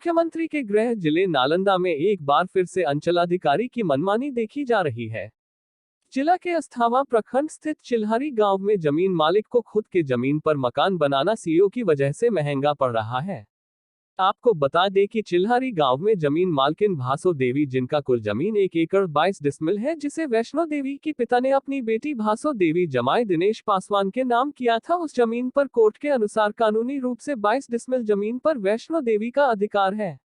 मुख्यमंत्री के गृह जिले नालंदा में एक बार फिर से अंचलाधिकारी की मनमानी देखी जा रही है। जिला के अस्थावा प्रखंड स्थित चिल्हारी गांव में जमीन मालिक को खुद के जमीन पर मकान बनाना सीओ की वजह से महंगा पड़ रहा है। आपको बता दें कि चिल्हारी गांव में जमीन मालकिन भासो देवी, जिनका कुल जमीन 1 एकड़ 22 डिसमिल है, जिसे वैष्णो देवी की पिता ने अपनी बेटी भासो देवी जमाई दिनेश पासवान के नाम किया था, उस जमीन पर कोर्ट के अनुसार कानूनी रूप से 22 डिसमिल जमीन पर वैष्णो देवी का अधिकार है,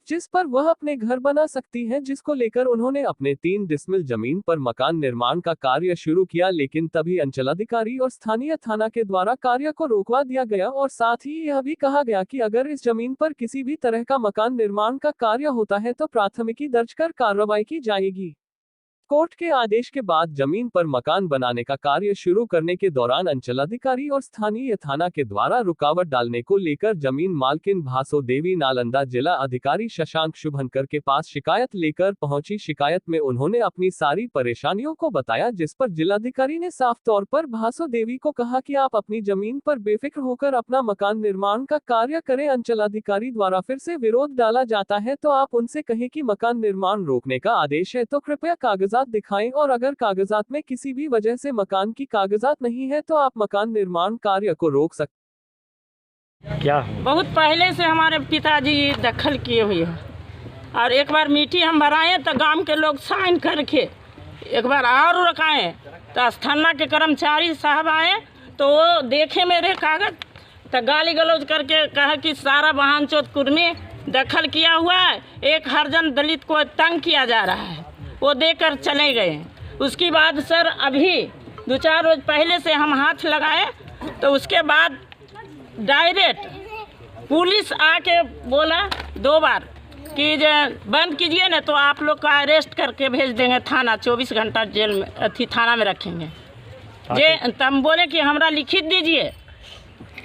जिस पर वह अपने घर बना सकती है, जिसको लेकर उन्होंने अपने 3 डिसमिल जमीन पर मकान निर्माण का कार्य शुरू किया। लेकिन तभी अंचलाधिकारी और स्थानीय थाना के द्वारा कार्य को रोकवा दिया गया और साथ ही यह भी कहा गया कि अगर इस जमीन पर किसी भी तरह का मकान निर्माण का कार्य होता है तो प्राथमिकी दर्ज कर कार्रवाई की जाएगी। कोर्ट के आदेश के बाद जमीन पर मकान बनाने का कार्य शुरू करने के दौरान अंचलाधिकारी और स्थानीय थाना के द्वारा रुकावट डालने को लेकर जमीन मालकिन भासो देवी नालंदा जिला अधिकारी शशांक शुभंकर के पास शिकायत लेकर पहुंची। शिकायत में उन्होंने अपनी सारी परेशानियों को बताया, जिस पर जिलाधिकारी ने साफ तौर पर भासो देवी को कहा कि आप अपनी जमीन पर बेफिक्र होकर अपना मकान निर्माण का कार्य करें। अंचलाधिकारी द्वारा फिर से विरोध डाला जाता है तो आप उनसे कहें कि मकान निर्माण रोकने का आदेश है तो कृपया कागजात दिखाएं, और अगर कागजात में किसी भी वजह से मकान की कागजात नहीं है तो आप मकान निर्माण कार्य को रोक सकते। क्या बहुत पहले से हमारे पिताजी दखल किए हुए हैं और एक बार मीठी हम भराए तो गांव के लोग साइन करके एक बार और रखाए तो थाना के कर्मचारी साहब आए तो वो देखे मेरे कागज तो गाली गलौज करके कहा कि सारा बहान चौथ कुर्मी दखल किया हुआ है, एक हरजन दलित को तंग किया जा रहा है, वो देकर चले गए। उसके बाद सर अभी 2-4 रोज पहले से हम हाथ लगाए तो उसके बाद डायरेक्ट पुलिस आके बोला 2 बार कि बंद कीजिए ना तो आप लोग का अरेस्ट करके भेज देंगे थाना, 24 घंटा जेल में थाना में रखेंगे। जे तब बोले कि हमरा लिखित दीजिए,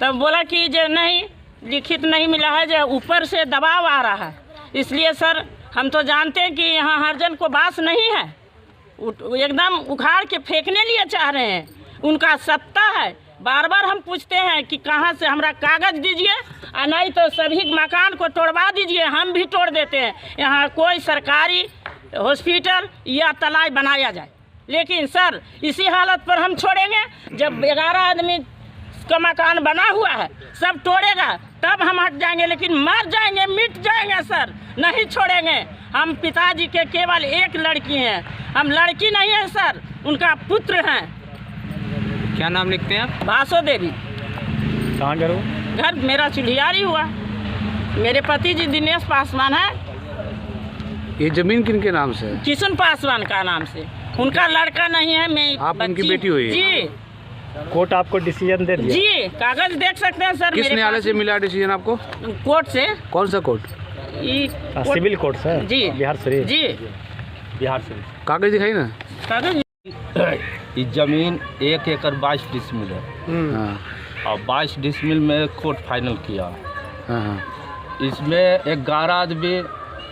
तब बोला कि जे नहीं लिखित नहीं मिला है, जो ऊपर से दबाव आ रहा है, इसलिए सर हम तो जानते हैं कि यहाँ हरजन को बास नहीं है, एकदम उखाड़ के फेंकने लिए चाह रहे हैं, उनका सत्ता है। बार बार हम पूछते हैं कि कहाँ से हमरा कागज दीजिए और नहीं तो सभी मकान को तोड़वा दीजिए, हम भी तोड़ देते हैं। यहाँ कोई सरकारी हॉस्पिटल या तालाब बनाया जाए, लेकिन सर इसी हालत पर हम छोड़ेंगे जब 11 आदमी का मकान बना हुआ है, सब तोड़ेगा तब हम हट जाएंगे, लेकिन मर जाएंगे, मिट जाएंगे सर, नहीं छोड़ेंगे। हम पिताजी के केवल एक लड़की हैं, हम लड़की नहीं है सर, उनका पुत्र हैं। क्या नाम लिखते हैं आप? भासो देवी। कहाँ घर हो? घर मेरा चिल्हियारी हुआ, मेरे पति जी दिनेश पासवान है। ये जमीन किनके नाम से है? किशन पासवान का नाम से, उनका लड़का नहीं है, मैं आप उनकी बेटी हुई? जी। कोर्ट आपको डिसीजन दे दिया? जी, कागज देख सकते हैं सर। किस न्यायालय से मिला डिसीजन आपको? कोर्ट से। कौन सा कोर्ट? सिविल कोर्ट से जी, बिहार शरीफ। जी, बिहार शरीफ। कागज दिखाई ना। कागज इस जमीन 1 एकड़ 22 डिसमिल है और 22 डिसमिल में कोर्ट फाइनल किया। इसमें 11 आदमी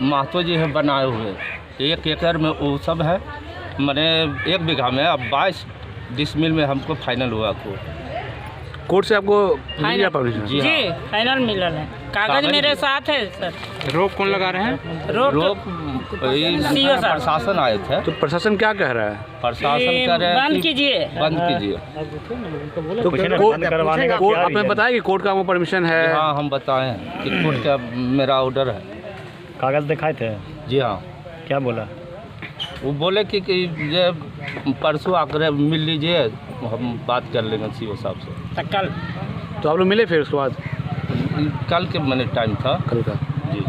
महतो जी हैं बनाए हुए, 1 एकड़ में वो सब है, मैंने 1 बीघा में, अब 22 डिसमिल में हमको फाइनल हुआ। कोर्ट से आपको मिला परमिशन? जी, जी फाइनल मिला है, कागज मेरे साथ है सर। रोक कौन लगा रहे हैं? रोक प्रशासन आए थे। तो प्रशासन क्या कह रहा है? प्रशासन कह रहे हैं बंद कीजिए, बंद कीजिए। तो कोर्ट आपने बताया कि कोर्ट का वो परमिशन है? हाँ, हम बताएं कि कोर्ट का मेरा ऑर्डर है। कागज दिखाए थे? जी हाँ। क्या बोला? वो बोले कि ये परसों आकर मिल लीजिए, हम बात कर लेंगे सीओ साहब से। कल तो आप लोग मिले फिर उसके बाद? कल के मैंने टाइम था। कल का? जी।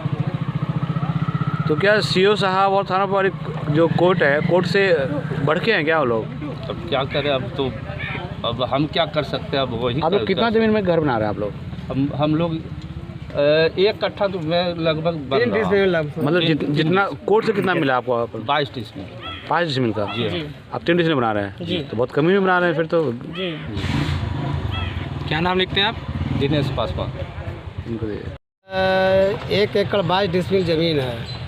तो क्या सीओ साहब और थाना पर जो कोर्ट है, कोर्ट से बढ़ के हैं क्या वो लोग? अब क्या करें, अब हम क्या कर सकते हैं, अब वही। आप लोग कितना जमीन में घर बना रहे हैं आप लोग? हम लोग 1 कट्ठा तो मैं लगभग मतलब जितना कोर्ट से कितना मिला आपको? 22 डिसमिल। 5 डिसमिल का? जी। आप 3 डिसमिल बना रहे हैं? जी। तो बहुत कमी में बना रहे हैं फिर तो। जी। क्या नाम लिखते हैं आप? दिनेश पासवान। 1 एकड़ 22 डिसमिल ज़मीन है।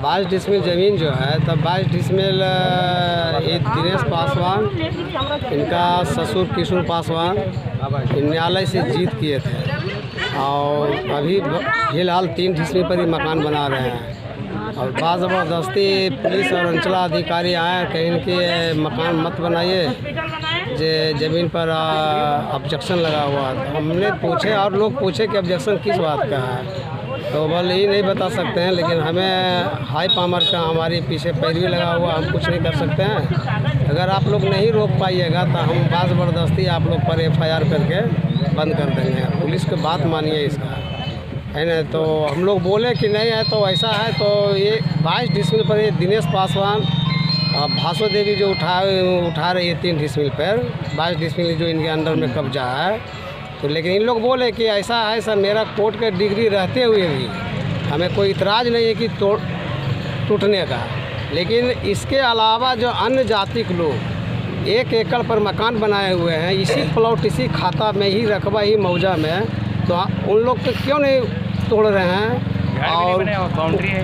22 डिसमिल ज़मीन जो है, तब 22 डिसमिल ये दिनेश पासवान, इनका ससुर किशोर पासवान न्यायालय से जीत किए थे। और अभी फिलहाल 3 डिसमिल पर ही मकान बना रहे हैं। और बाद ज़बरदस्ती पुलिस और अंचलाधिकारी आए कहीं कि मकान मत बनाइए, जे ज़मीन पर ऑब्जेक्शन लगा हुआ था। हमने पूछे और लोग पूछे कि ऑब्जेक्शन किस बात का है, तो बोले ये नहीं बता सकते हैं, लेकिन हमें हाई पावर का हमारे पीछे पैरवी लगा हुआ, हम कुछ नहीं कर सकते हैं। अगर आप लोग नहीं रोक पाइएगा तो हम बाद ज़बरदस्ती आप लोग पर FIR करके बंद कर देंगे। पुलिस की बात मानिए इसका, है ना। तो हम लोग बोले कि नहीं है तो ऐसा है, तो ये 22 डिसमिल पर ये दिनेश पासवान भासो देवी जो उठा रही है 3 डिसमिल पर, 22 डिसमिल जो इनके अंडर में कब्जा है। तो लेकिन इन लोग बोले कि ऐसा है सर, मेरा कोर्ट का डिग्री रहते हुए भी हमें कोई इतराज़ नहीं है कि टूटने का, लेकिन इसके अलावा जो अन्य जाति के लोग 1 एकड़ पर मकान बनाए हुए हैं, इसी प्लॉट इसी खाता में ही रकबा ही मौजा में, तो उन लोग तो क्यों नहीं तोड़ रहे हैं। और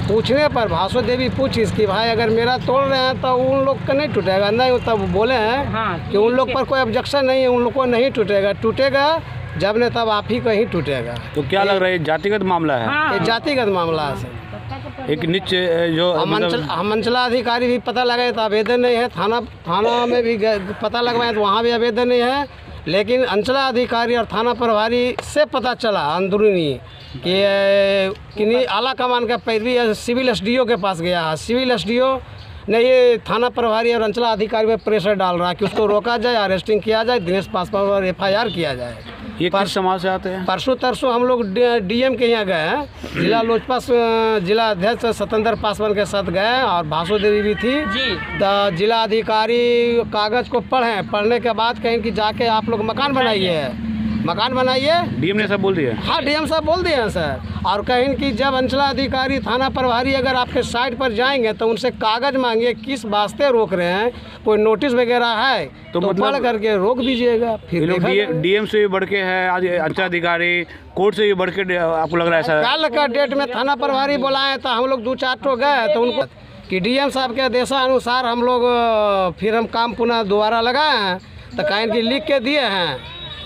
पूछने पर भासो देवी पूछी कि भाई अगर मेरा तोड़ रहे हैं तो उन लोग का नहीं टूटेगा, नहीं तब बोले हैं कि उन लोग पर कोई ऑब्जेक्शन नहीं है, उन लोग को नहीं टूटेगा, टूटेगा जब ने तब आप ही का ही टूटेगा। तो क्या लग रहा है जातिगत मामला है? ये जातिगत मामला है सर। एक नीचे जो हम अंचलाधिकारी भी पता लगाए तो आवेदन नहीं है, थाना में भी पता लगवाए तो वहाँ भी आवेदन नहीं है, लेकिन अंचलाधिकारी और थाना प्रभारी से पता चला अंदरूनी कि किन्हीं आला कमान का पैरवी सिविल SDO के पास गया है। सिविल SDO ने ये थाना प्रभारी और अंचलाधिकारी पर प्रेशर डाल रहा है कि उसको रोका जाए, अरेस्टिंग किया जाए, दिनेश पासवान पर FIR किया जाए। ये किस समाज से आते हैं? परसों तरसों हम लोग DM के यहाँ गए हैं, जिला लोजपा जिला अध्यक्ष सतेंद्र पासवान के साथ गए और भासो देवी भी थी। तो जिला अधिकारी कागज़ को पढ़ने के बाद कहें कि जाके आप लोग मकान बनाइए। DM ने सब बोल दिया? हाँ, DM साहब बोल दिए हैं सर। और कहें कि जब अंचलाधिकारी थाना प्रभारी अगर आपके साइट पर जाएंगे तो उनसे कागज़ मांगिए, किस वास्ते रोक रहे हैं, कोई नोटिस वगैरह है तो मतलब पढ़ करके रोक दीजिएगा। फिर DM से भी बढ़ के है, आज अंचलाधिकारी कोर्ट से भी बढ़ के आपको लग रहा है सर? कल का डेट में थाना प्रभारी बुलाए तो हम लोग 2-4 ठो गए तो उनको कि DM साहब के आदेशानुसार हम लोग फिर हम काम पुनः दोबारा लगाए हैं, तो कहें कि लिख के दिए हैं,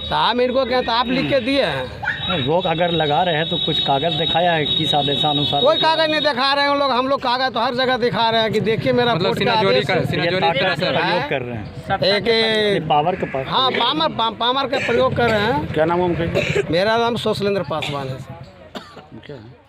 तो हम इनको कहते आप लिख के दिए हैं। रोक अगर लगा रहे हैं तो कुछ कागज़ दिखाया है किस आदेशानुसार? कोई कागज़ नहीं दिखा रहे हैं हम लोग कागज़ तो हर जगह दिखा रहे हैं कि देखिए मेरा कोर्ट का आदेश प्रयोग कर रहे हैं एक पावर के पास। हाँ, पावर का प्रयोग कर रहे हैं। क्या नाम है उनका? मेरा नाम सोशलेंद्र पासवान है। क्या है?